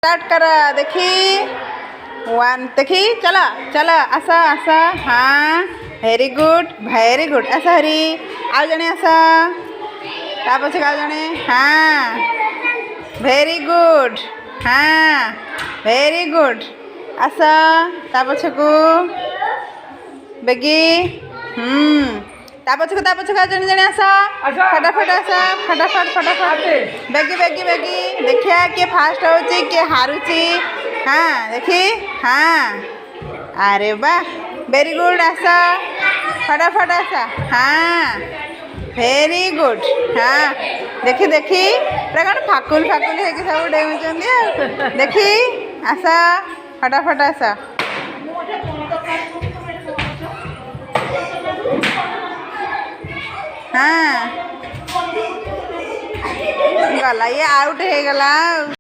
Start कर देखी 1 देखी चला चला आसा आसा हाँ वेरी गुड आसा हरी आउ जने आसा ता पछे आउ जने हाँ वेरी गुड हाँ वेरी गुड आसा ता पछे को बेगी ता पछे को जने जने आसा फटाफट आसा फटाफट बेगी देखिया किए फास्ट होची किए हारुची हाँ देखी हाँ अरे वाह वेरी गुड आसा फटाफट आसा हाँ वेरी गुड हाँ देखी पूरा कौन फाकुल है कि सब डेउचंदी देखी आसा फटाफट आसा हाँ गला ये आउट हो गला।